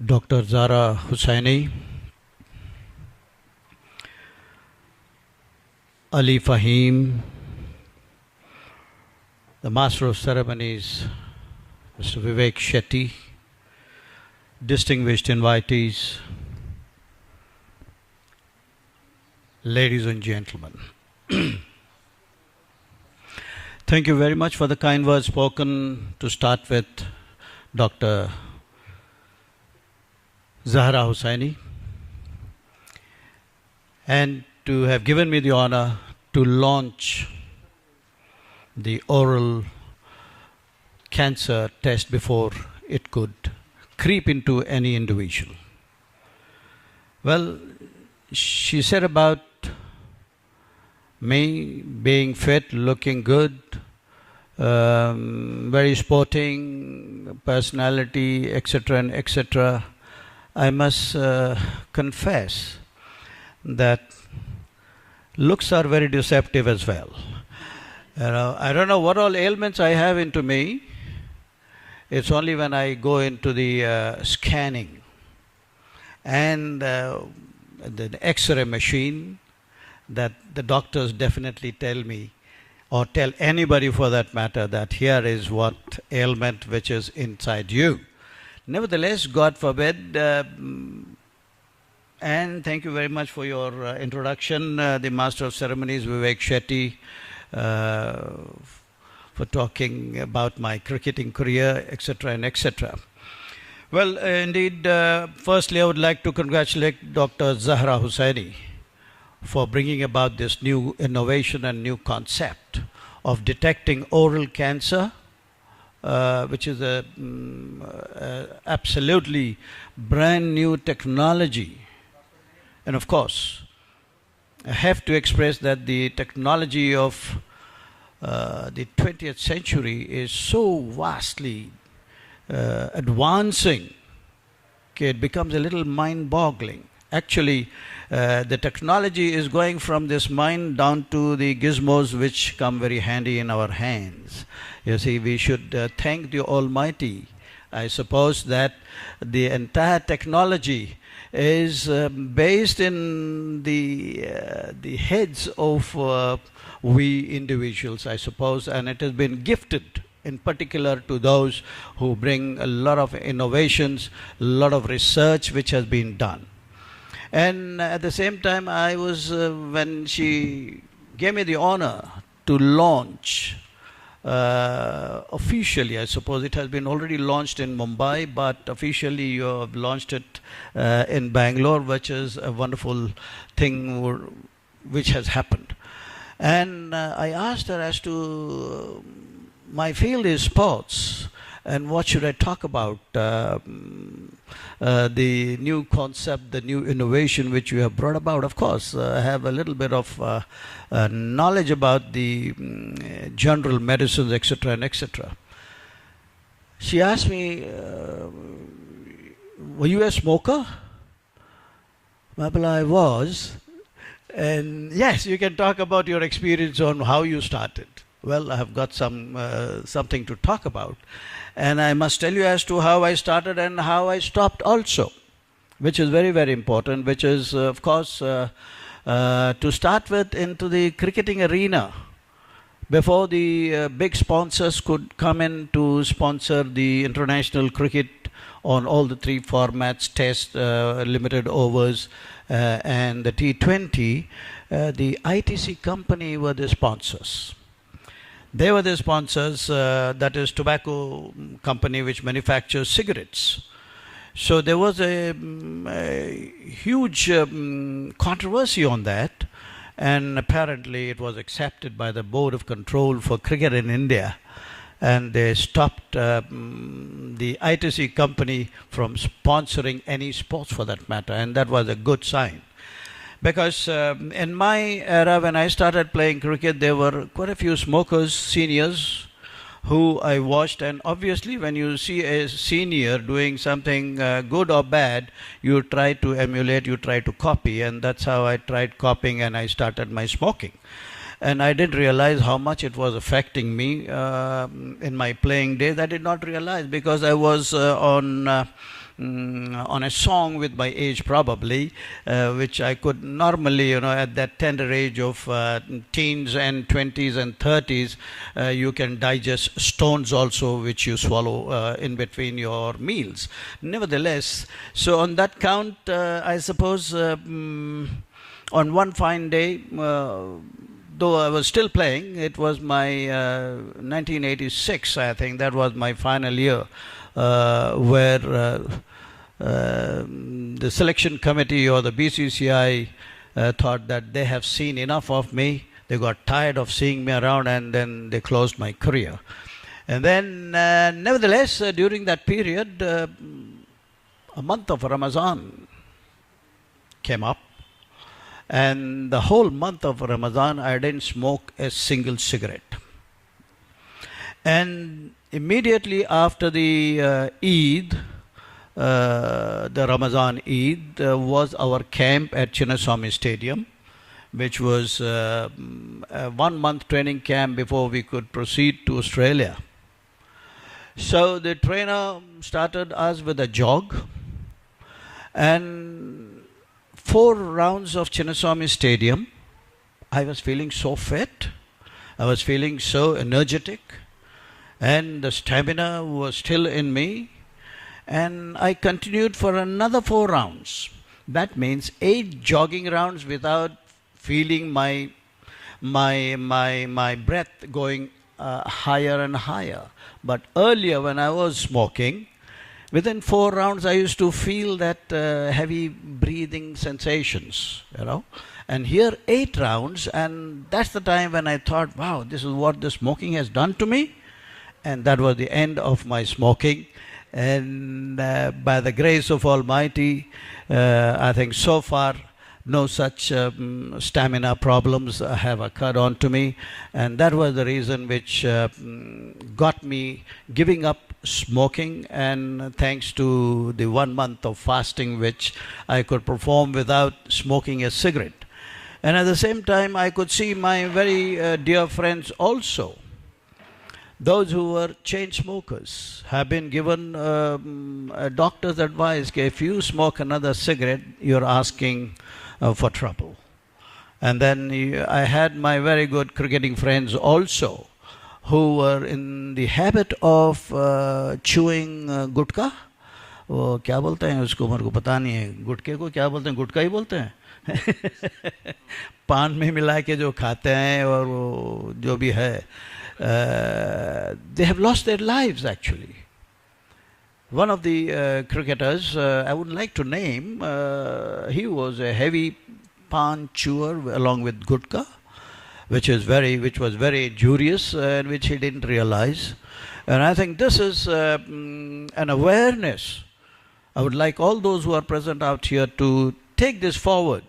Dr. Zara Hussaini, Ali Fahim, the Master of Ceremonies, Mr. Vivek Shetty, distinguished invitees, ladies and gentlemen. Thank you very much for the kind words spoken to start with Dr. Zahra Hussaini, and to have given me the honor to launch the oral cancer test before it could creep into any individual. Well, she said about me being fit, looking good, very sporting personality, etc. and etc. I must confess that looks are very deceptive as well. I don't know what all ailments I have into me. It's only when I go into the scanning and the X-ray machine that the doctors definitely tell me, or tell anybody for that matter, that here is what ailment which is inside you. Nevertheless, God forbid, and thank you very much for your introduction, the Master of Ceremonies, Vivek Shetty, for talking about my cricketing career, etc. and etc. Well, indeed, firstly I would like to congratulate Dr. Zahra Hussaini for bringing about this new innovation and new concept of detecting oral cancer, which is a absolutely brand new technology. And of course, I have to express that the technology of the 20th century is so vastly advancing, it becomes a little mind-boggling. Actually, the technology is going from this mind down to the gizmos which come very handy in our hands. You see, we should thank the Almighty. I suppose that the entire technology is based in the heads of we individuals, I suppose, and it has been gifted in particular to those who bring a lot of innovations, a lot of research which has been done. And at the same time, I was, when she gave me the honor to launch officially, I suppose it has been already launched in Mumbai, but officially you have launched it in Bangalore, which is a wonderful thing which has happened. And I asked her as to my field is sports, and what should I talk about? The new concept, the new innovation which you have brought about. Of course, I have a little bit of knowledge about the general medicines, etc. and etc. She asked me, were you a smoker? Well, I was. And yes, you can talk about your experience on how you started. Well, I have got something to talk about. And I must tell you as to how I started and how I stopped also, which is very, very important, which is, of course, to start with, into the cricketing arena. Before the big sponsors could come in to sponsor the international cricket on all the three formats, Test, limited overs, and the T20, the ITC company were the sponsors. They were the sponsors, that is tobacco company which manufactures cigarettes. So there was a huge controversy on that, and apparently it was accepted by the Board of Control for Cricket in India, and they stopped the ITC company from sponsoring any sports for that matter, and that was a good sign. Because in my era, when I started playing cricket, there were quite a few smokers, seniors, who I watched. And obviously, when you see a senior doing something good or bad, you try to emulate, you try to copy. And that's how I tried copying, and I started my smoking. And I didn't realize how much it was affecting me in my playing days. I did not realize, because I was on on a song with my age probably, which I could normally, at that tender age of teens and 20s and 30s, you can digest stones also, which you swallow in between your meals. Nevertheless, so on that count, I suppose on one fine day, though I was still playing, it was my 1986, I think, that was my final year, where the selection committee or the BCCI thought that they have seen enough of me. They got tired of seeing me around, and then they closed my career. And then, nevertheless, during that period, a month of Ramadan came up. And the whole month of Ramadan, I didn't smoke a single cigarette. And immediately after the Eid, the Ramadan Eid, was our camp at Chinnaswamy Stadium, which was a 1-month training camp before we could proceed to Australia. So the trainer started us with a jog, and 4 rounds of Chinnaswamy Stadium, I was feeling so fit, I was feeling so energetic, and the stamina was still in me, and I continued for another 4 rounds. That means 8 jogging rounds without feeling my breath going higher and higher. But earlier when I was smoking, within 4 rounds, I used to feel that heavy breathing sensations, And here, 8 rounds, and that's the time when I thought, wow, this is what the smoking has done to me. And that was the end of my smoking. And by the grace of Almighty, I think so far, no such stamina problems have occurred onto me. And that was the reason which got me giving up smoking, and thanks to the 1 month of fasting which I could perform without smoking a cigarette. And at the same time, I could see my very dear friends also, those who were chain smokers, have been given a doctor's advice that if you smoke another cigarette, you're asking for trouble. And then I had my very good cricketing friends also, who were in the habit of chewing गुटखा. वो क्या बोलते हैं उसको, मेरे को पता नहीं है, गुटके को क्या बोलते हैं, गुटखा ही बोलते हैं पान में मिला के जो खाते हैं, और वो जो भी है, they have lost their lives actually. One of the cricketers, I would like to name, he was a heavy pan chewer along with gutka, which was very injurious, and which he didn't realize. And I think this is an awareness. I would like all those who are present out here to take this forward.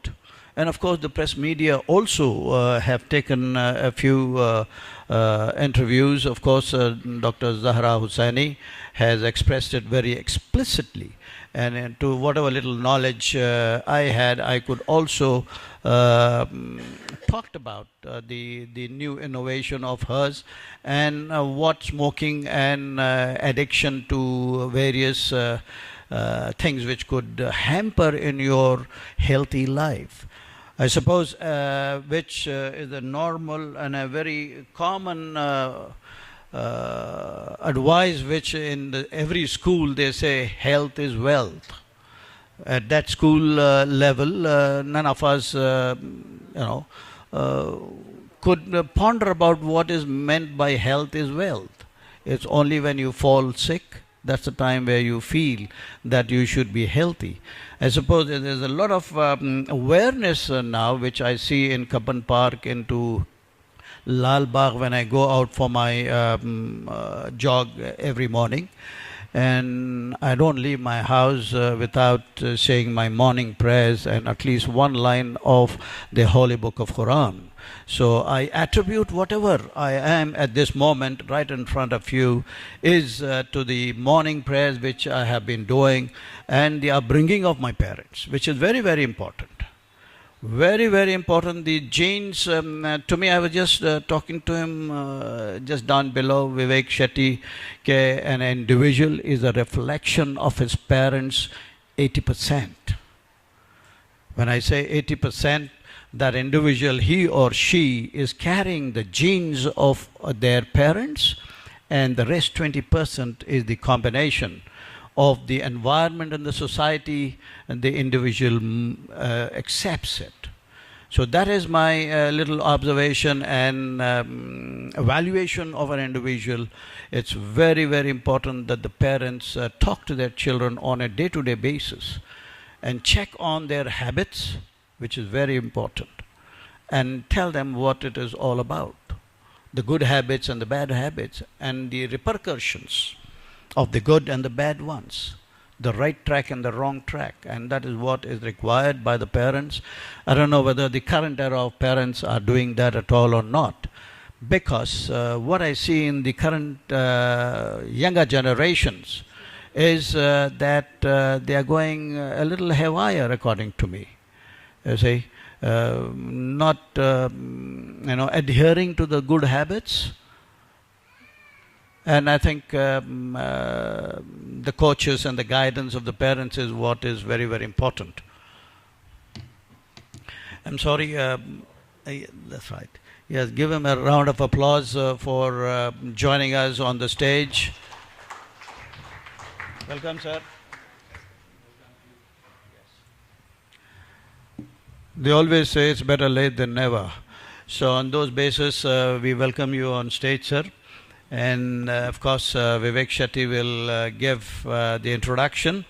And of course, the press media also have taken a few interviews. Of course, Dr. Zahra Hussaini has expressed it very explicitly. And to whatever little knowledge I had, I could also talked about the new innovation of hers, and what smoking and addiction to various things which could hamper in your healthy life. I suppose which is a normal and a very common advice which in every school they say health is wealth. At that school level, none of us could ponder about what is meant by health is wealth. It's only when you fall sick, that's the time where you feel that you should be healthy. I suppose there's a lot of awareness now, which I see in Kapan Park, into Lal Bagh when I go out for my jog every morning. And I don't leave my house without saying my morning prayers and at least one line of the Holy Book of Quran. So I attribute whatever I am at this moment right in front of you is to the morning prayers which I have been doing, and the upbringing of my parents, which is very, very important. Very, very important. The genes, to me, I was just talking to him just down below, Vivek Shetty, an individual is a reflection of his parents 80%. When I say 80%, that individual, he or she, is carrying the genes of their parents, and the rest 20% is the combination of the environment and the society, and the individual accepts it. So that is my little observation and evaluation of an individual. It's very, very important that the parents talk to their children on a day-to-day basis and check on their habits, which is very important, and tell them what it is all about, the good habits and the bad habits, and the repercussions of the good and the bad ones, the right track and the wrong track. And that is what is required by the parents. I don't know whether the current era of parents are doing that at all or not, because what I see in the current younger generations is that they are going a little haywire, according to me. You see, not adhering to the good habits. And I think the coaches and the guidance of the parents is what is very, very important. I'm sorry, that's right. Yes, give him a round of applause for joining us on the stage. Welcome, sir. They always say it's better late than never. So on those basis, we welcome you on stage, sir. And of course, Vivek Shetty will give the introduction.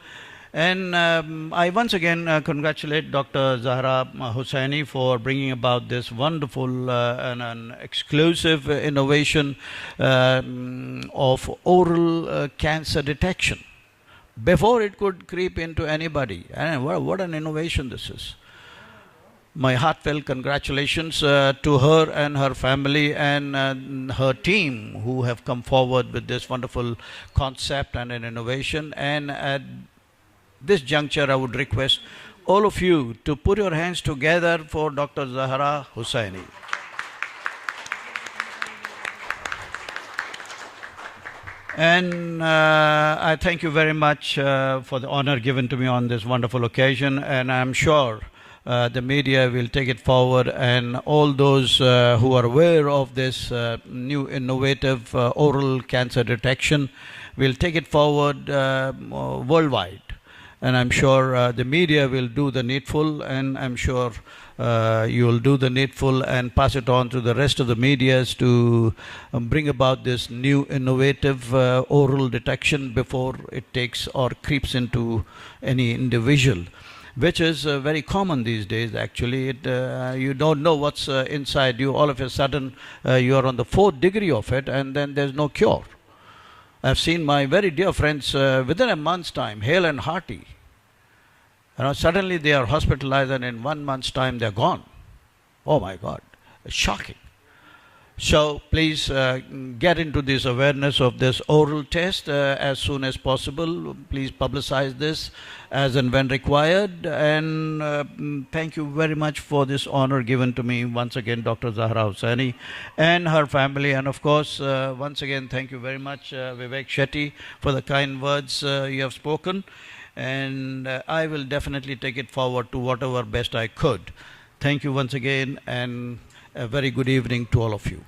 And I once again congratulate Dr. Zahra Hussaini for bringing about this wonderful and an exclusive innovation of oral cancer detection before it could creep into anybody. And what an innovation this is. My heartfelt congratulations to her and her family and her team who have come forward with this wonderful concept and an innovation. And at this juncture, I would request all of you to put your hands together for Dr. Zahra Hussaini. And I thank you very much for the honor given to me on this wonderful occasion, and I'm sure the media will take it forward, and all those who are aware of this new innovative oral cancer detection will take it forward worldwide. And I'm sure the media will do the needful, and I'm sure you will do the needful and pass it on to the rest of the medias to bring about this new innovative oral detection before it takes or creeps into any individual, which is very common these days. Actually, you don't know what's inside you. All of a sudden, you are on the 4th degree of it, and then there's no cure. I've seen my very dear friends within a month's time, hale and hearty. Suddenly they are hospitalized, and in 1 month's time they're gone. Oh my God, it's shocking. So please get into this awareness of this oral test as soon as possible. Please publicize this as and when required. And thank you very much for this honor given to me once again, Dr. Zahra Hussaini and her family. And of course, once again, thank you very much, Vivek Shetty, for the kind words you have spoken. And I will definitely take it forward to whatever best I could. Thank you once again, and a very good evening to all of you.